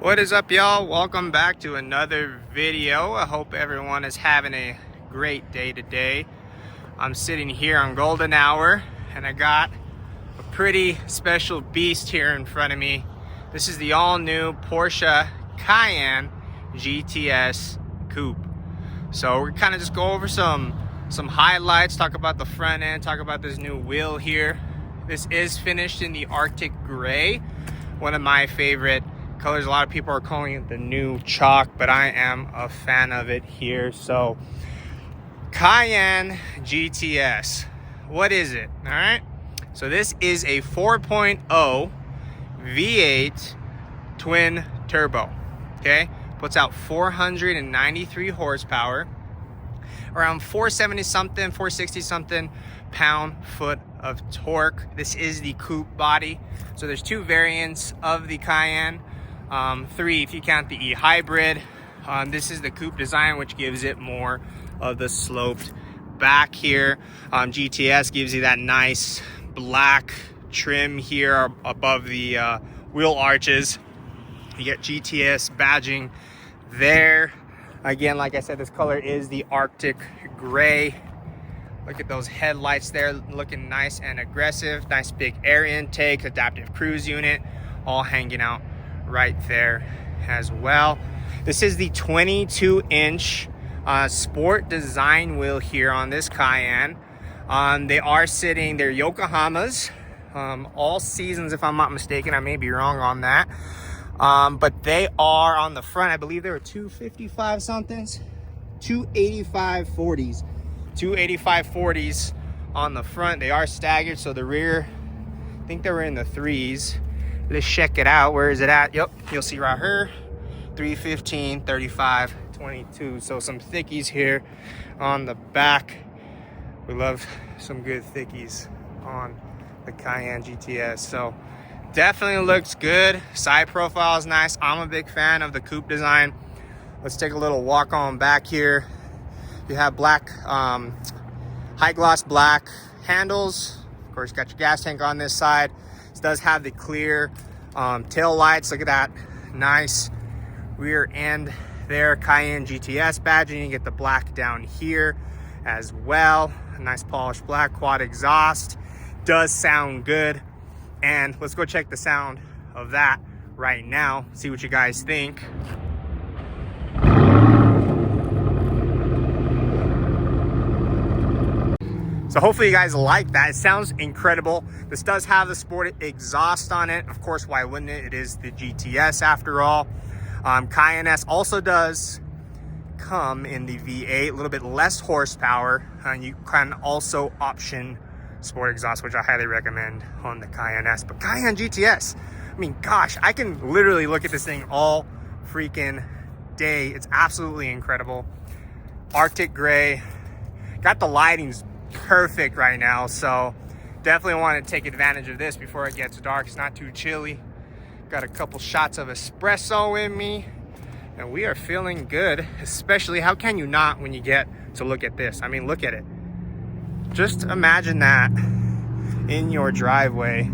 What is up, y'all? Welcome back to another video. I hope everyone is having a great day today. I'm sitting here on golden hour and I got a pretty special beast here in front of me. This is the all-new Porsche Cayenne GTS coupe. So we're kind of just go over some highlights, talk about the front end, talk about this new wheel here. This is finished in the Arctic gray, one of my favorite colors. A lot of people are calling it the new chalk, but I am a fan of it here. So Cayenne GTS, what is it? All right, so this is a 4.0 V8 twin turbo. Okay, puts out 493 horsepower, around 470 something, 460 something pound-foot of torque. This is the coupe body, so there's two variants of the Cayenne, three if you count the e-hybrid. This is the coupe design, which gives it more of the sloped back here. GTS gives you that nice black trim here above the wheel arches. You get GTS badging there. Again, like I said, this color is the Arctic gray. Look at those headlights there, looking nice and aggressive. Nice big air intake, adaptive cruise unit, all hanging out right there as well. This is the 22-inch sport design wheel here on this Cayenne. They're Yokohamas, all seasons if I'm not mistaken. I may be wrong on that. But they are on the front, I believe there were 255 somethings, 285 40s. 285 40s on the front. They are staggered, so the rear, I think they were in the threes. Let's check it out. Where is it at? Yep, you'll see right here, 315, 35, 22. So some thickies here on the back. We love some good thickies on the Cayenne GTS. So definitely looks good. Side profile is nice. I'm a big fan of the coupe design. Let's take a little walk on back here. You have black, high gloss black handles. Of course, got your gas tank on this side. This does have the clear tail lights. Look at that nice rear end there. Cayenne GTS badging. You get the black down here as well. A nice polished black quad exhaust. Does sound good. And let's go check the sound of that right now. See what you guys think. So hopefully you guys like that. It sounds incredible. This does have the sport exhaust on it. Of course, why wouldn't it? It is the GTS after all. Cayenne S also does come in the V8, a little bit less horsepower. And you can also option sport exhaust, which I highly recommend on the Cayenne S. But Cayenne GTS, I mean, gosh, I can literally look at this thing all freaking day. It's absolutely incredible. Arctic gray. Got the lighting's perfect right now, so definitely want to take advantage of this before it gets dark. It's not too chilly. Got a couple shots of espresso in me and we are feeling good. Especially, how can you not when you get to look at this? I mean, look at it. Just imagine that in your driveway.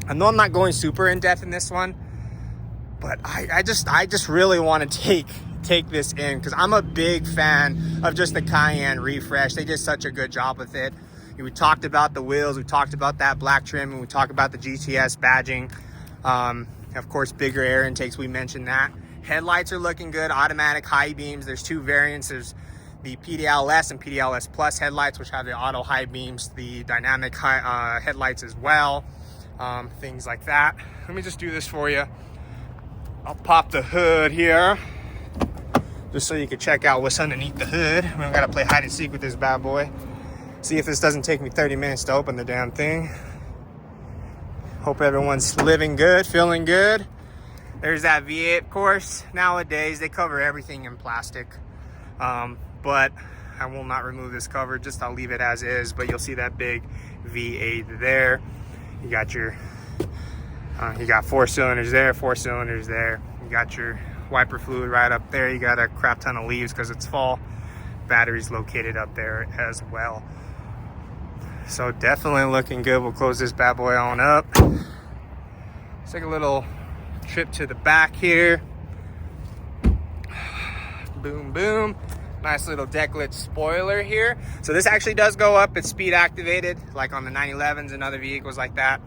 I know I'm not going super in depth in this one, but I just really want to take this in because I'm a big fan of just the Cayenne refresh. They did such a good job with it. We talked about the wheels, we talked about that black trim, and we talked about the GTS badging. Of course, bigger air intakes, we mentioned that. Headlights are looking good, automatic high beams. There's two variants. There's the PDLS and PDLS Plus headlights, which have the auto high beams, the dynamic headlights as well, things like that. Let me just do this for you. I'll pop the hood here, just so you can check out what's underneath the hood. We don't gotta play hide and seek with this bad boy. See if this doesn't take me 30 minutes to open the damn thing. Hope everyone's living good, feeling good. There's that V8, of course. Nowadays, they cover everything in plastic. But I will not remove this cover, just I'll leave it as is. But you'll see that big V8 there. You got your, you got 4 cylinders there, 4 cylinders there. You got your wiper fluid right up there. You got a crap ton of leaves because it's fall. Batteries located up there as well. So definitely looking good. We'll close this bad boy on up. Let's take a little trip to the back here. Boom, boom. Nice little decklit spoiler here. So this actually does go up. It's speed activated, like on the 911s and other vehicles like that.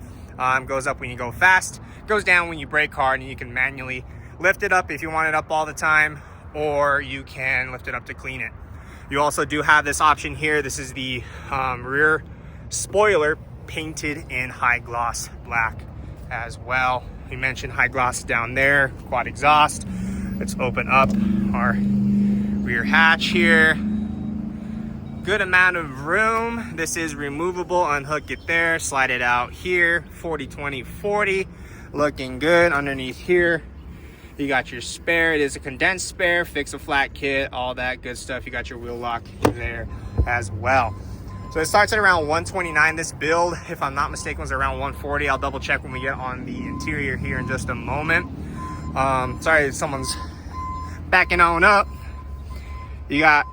Goes up when you go fast, goes down when you brake hard, and you can manually lift it up if you want it up all the time, or you can lift it up to clean it. You also do have this option here. This is the rear spoiler, painted in high gloss black as well. We mentioned high gloss down there, quad exhaust. Let's open up our rear hatch here. Good amount of room. This is removable. Unhook it there, slide it out here. 40, 20, 40. Looking good. Underneath here, you got your spare. It is a condensed spare, fix a flat kit, all that good stuff. You got your wheel lock there as well. So it starts at around 129. This build, if I'm not mistaken, was around 140. I'll double check when we get on the interior here in just a moment. Sorry, someone's backing on up. You got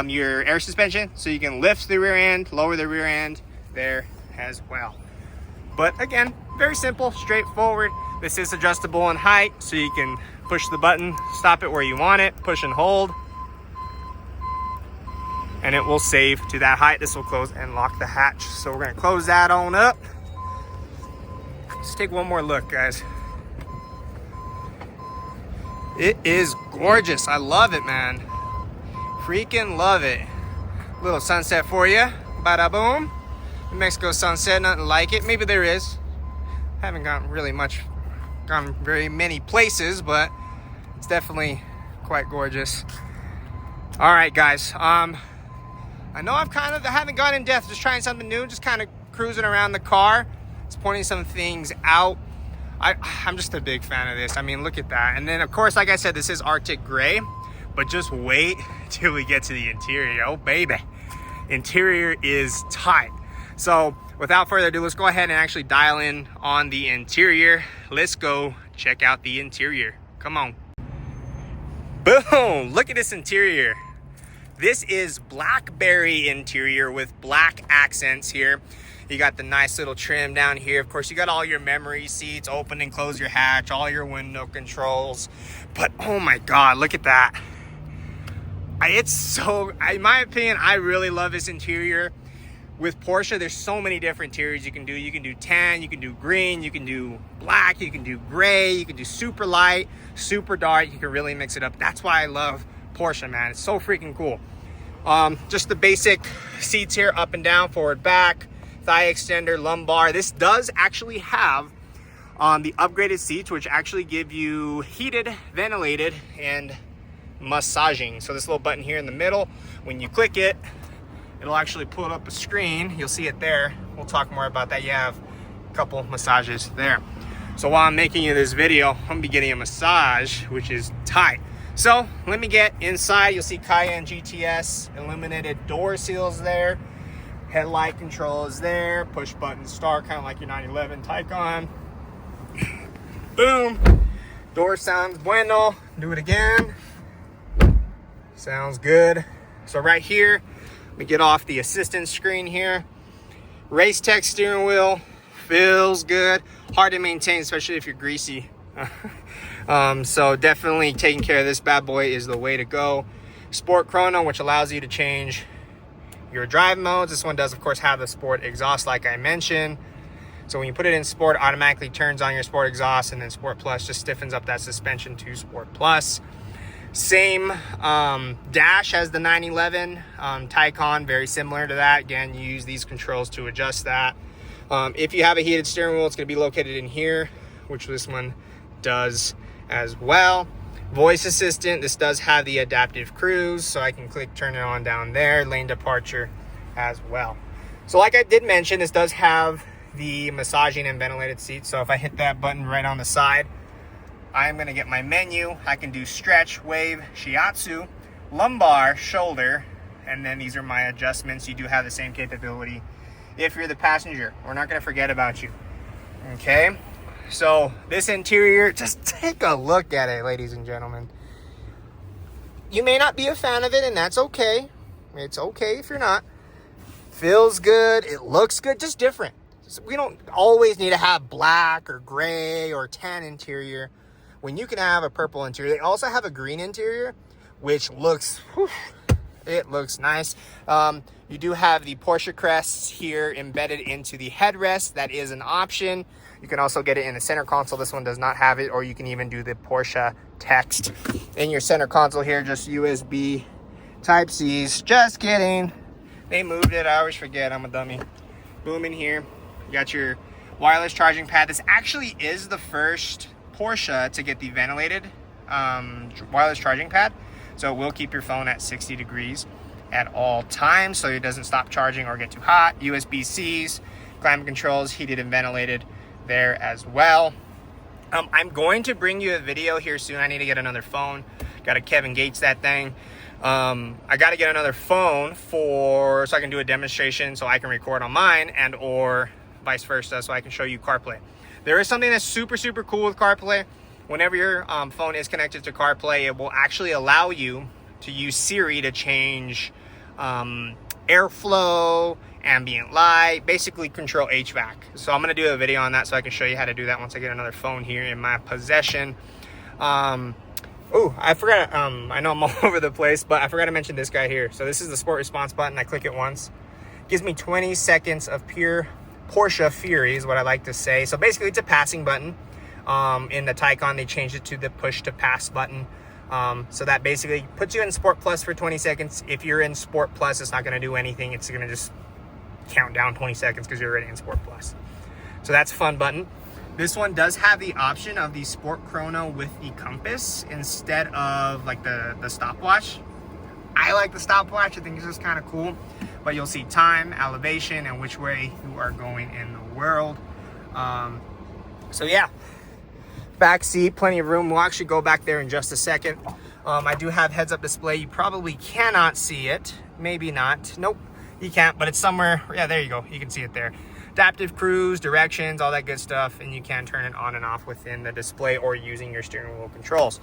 your air suspension, so you can lift the rear end, lower the rear end there as well. But again, very simple, straightforward. This is adjustable in height, so you can push the button, stop it where you want it, push and hold, and it will save to that height. This will close and lock the hatch. So we're gonna close that on up. Let's take one more look, guys. It is gorgeous. I love it, man. Freaking love it. Little sunset for you. Bada boom. New Mexico sunset, nothing like it. Maybe there is. Haven't gone very many places, but it's definitely quite gorgeous. All right, guys. I know I haven't gone in depth, just trying something new, just kind of cruising around the car. It's pointing some things out. I'm just a big fan of this. I mean, look at that. And then, of course, like I said, this is Arctic Gray, but just wait till we get to the interior. Oh, baby. Interior is tight. So without further ado, let's go ahead and actually dial in on the interior. Let's go check out the interior. Come on. Boom. Look at this interior. This is blackberry interior with black accents here. You got the nice little trim down here. Of course, you got all your memory seats, open and close your hatch, all your window controls. But oh my God, look at that. It's so, in my opinion, I really love this interior. With Porsche, there's so many different interiors you can do. You can do tan, you can do green, you can do black, you can do gray, you can do super light, super dark. You can really mix it up. That's why I love Porsche, man. It's so freaking cool. Just the basic seats here, up and down, forward, back, thigh extender, lumbar. This does actually have the upgraded seats, which actually give you heated, ventilated, and massaging. So this little button here in the middle, when you click it, it'll actually pull up a screen. You'll see it there. We'll talk more about that. You have a couple massages there. So while I'm making you this video, I'm gonna be getting a massage, which is tight. So let me get inside. You'll see Cayenne GTS, illuminated door seals there. Headlight control is there. Push button start, kind of like your 911 Taycan. Boom. Door sounds bueno. Do it again. Sounds good. So right here, let me get off the assistance screen here. Race Tech steering wheel. Feels good. Hard to maintain, especially if you're greasy. So definitely taking care of this bad boy is the way to go. Sport chrono, which allows you to change your drive modes. This one does, of course, have the sport exhaust like I mentioned. So when you put it in sport, it automatically turns on your sport exhaust, and then sport plus just stiffens up that suspension to sport plus. Same dash as the 911 Taycan, very similar to that. Again, you use these controls to adjust that. If you have a heated steering wheel, it's going to be located in here, which this one does as well. Voice assistant, this does have the adaptive cruise, so I can click turn it on down there. Lane departure as well. So like I did mention, this does have the massaging and ventilated seats. So if I hit that button right on the side, I'm going to get my menu. I can do stretch, wave, shiatsu, lumbar, shoulder, and then these are my adjustments. You do have the same capability if you're the passenger. We're not going to forget about you. Okay, so this interior, just take a look at it, ladies and gentlemen. You may not be a fan of it, and that's okay. It's okay if you're not. Feels good. It looks good. Just different. So we don't always need to have black or gray or tan interior when you can have a purple interior. They also have a green interior, which looks, whew, it looks nice. You do have the Porsche crests here embedded into the headrest. That is an option. You can also get it in the center console. This one does not have it, or you can even do the Porsche text in your center console here. Just USB Type-C's. Just kidding. They moved it. I always forget. I'm a dummy. Boom in here. You got your wireless charging pad. This actually is the first Porsche to get the ventilated wireless charging pad. So it will keep your phone at 60 degrees at all times, so it doesn't stop charging or get too hot. USB-C's, climate controls, heated and ventilated there as well. I'm going to bring you a video here soon. I need to get another phone. Got to Kevin Gates that thing. I got to get another phone so I can do a demonstration, so I can record on mine, and or vice versa, so I can show you CarPlay. There is something that's super cool with CarPlay. Whenever your phone is connected to CarPlay, it will actually allow you to use Siri to change airflow, ambient light, basically control HVAC. So I'm going to do a video on that so I can show you how to do that once I get another phone here in my possession. Oh, I forgot, I know I'm all over the place, but I forgot to mention this guy here. So this is the sport response button. I click it once. Gives me 20 seconds of pure Porsche fury is what I like to say. So basically it's a passing button. In the Taycan, they changed it to the push to pass button. So that basically puts you in Sport Plus for 20 seconds. If you're in Sport Plus, it's not going to do anything. It's going to just count down 20 seconds because you're already in Sport Plus. So that's a fun button. This one does have the option of the Sport Chrono with the compass instead of like the stopwatch. I like the stopwatch. I think it's just kind of cool. But you'll see time, elevation, and which way you are going in the world. So yeah. Back seat, plenty of room. We'll actually go back there in just a second. I do have heads-up display. You probably cannot see it. Maybe not. Nope, you can't, but it's somewhere. Yeah, there you go. You can see it there. Adaptive cruise, directions, all that good stuff, and you can turn it on and off within the display or using your steering wheel controls.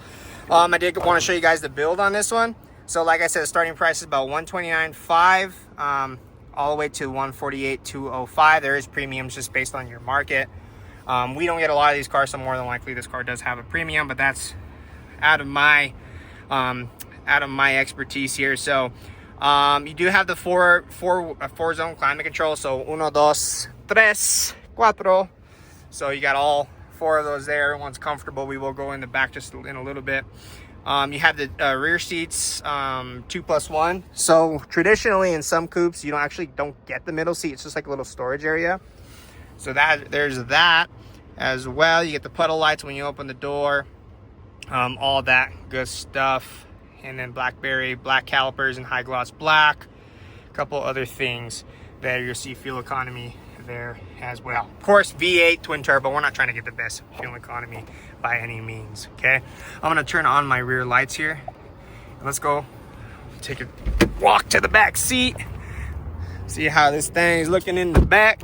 I did want to show you guys the build on this one. So like I said, the starting price is about $129,500 all the way to $148,205. There is premiums just based on your market. We don't get a lot of these cars, so more than likely this car does have a premium, but that's out of my expertise here. So you do have the four zone climate control. So 1, 2, 3, 4. So you got all 4 of those there. Everyone's comfortable. We will go in the back just in a little bit. You have the rear seats 2+1. So traditionally in some coupes you don't get the middle seat. It's just like a little storage area. So there's that as well. You get the puddle lights when you open the door, all that good stuff. And then BlackBerry black calipers and high gloss black. A couple other things there. You'll see fuel economy there as well. Of course, V8 twin turbo. We're not trying to get the best fuel economy by any means. Okay, I'm gonna turn on my rear lights here. Let's go take a walk to the back seat. See how this thing is looking in the back.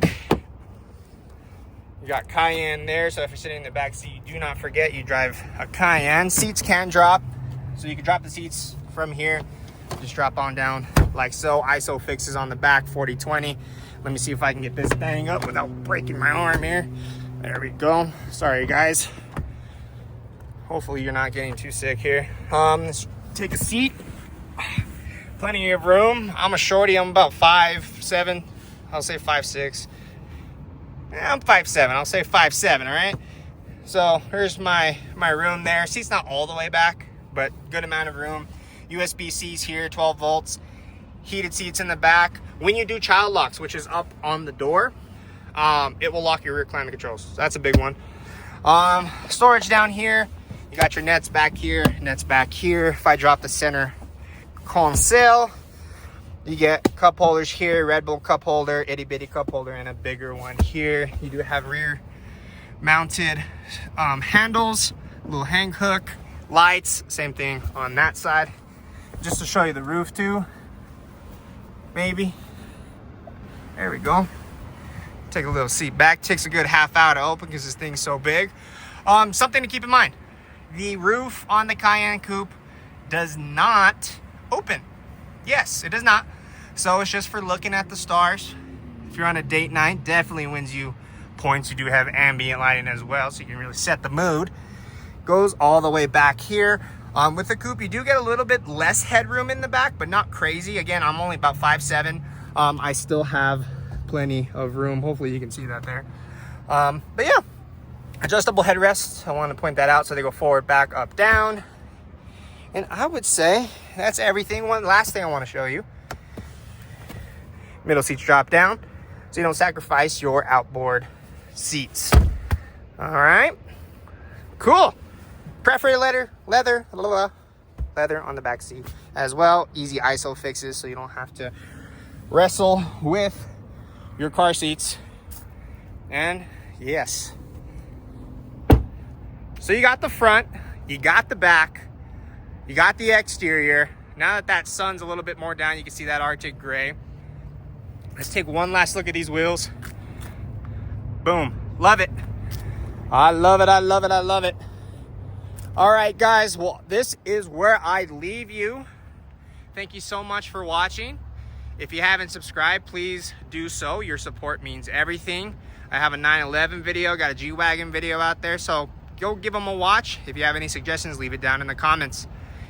You got Cayenne there, so if you're sitting in the back seat, do not forget you drive a Cayenne. Seats can drop, so you can drop the seats from here. Just drop on down like so. ISO fixes on the back, 40/20. Let me see if I can get this thing up without breaking my arm here. There we go. Sorry, guys. Hopefully you're not getting too sick here. Let's take a seat. Plenty of room. I'm a shorty. I'm about 5'7". I'll say 5'6". I'm 5'7". I'll say 5'7", all right? So here's my room there. Seat's not all the way back, but good amount of room. USB-C's here, 12 volts. Heated seats in the back. When you do child locks, which is up on the door, it will lock your rear climate controls. So that's a big one. Storage down here. You got your nets back here, nets back here. If I drop the center console, you get cup holders here, Red Bull cup holder, itty bitty cup holder, and a bigger one here. You do have rear mounted handles, little hang hook, lights, same thing on that side. Just to show you the roof too, maybe. There we go. Take a little seat back. Takes a good half hour to open because this thing's so big. Something to keep in mind. The roof on the Cayenne Coupe does not open. Yes, it does not. So it's just for looking at the stars. if you're on a date night, definitely wins you points. You do have ambient lighting as well, so you can really set the mood. Goes all the way back here. With the coupe, you do get a little bit less headroom in the back, but not crazy. Again, I'm only about 5'7". I still have plenty of room. Hopefully you can see that there. But yeah, adjustable headrests. I want to point that out, so they go forward, back, up, down. And I would say that's everything. One last thing I want to show you. Middle seats drop down, so you don't sacrifice your outboard seats. All right, cool. Perforated leather on the back seat as well. Easy ISO fixes, so you don't have to wrestle with your car seats. And yes, so you got the front, you got the back, you got the exterior. Now that sun's a little bit more down, you can see that Arctic gray. Let's take one last look at these wheels. Boom, love it. I love it, I love it, I love it. All right, guys, well, this is where I leave you. Thank you so much for watching. If you haven't subscribed, please do so. Your support means everything. I have a 911 video, got a G-Wagon video out there, so go give them a watch. If you have any suggestions, leave it down in the comments.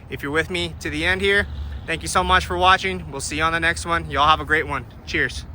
If you're with me to the end here, thank you so much for watching. We'll see you on the next one. Y'all have a great one. Cheers.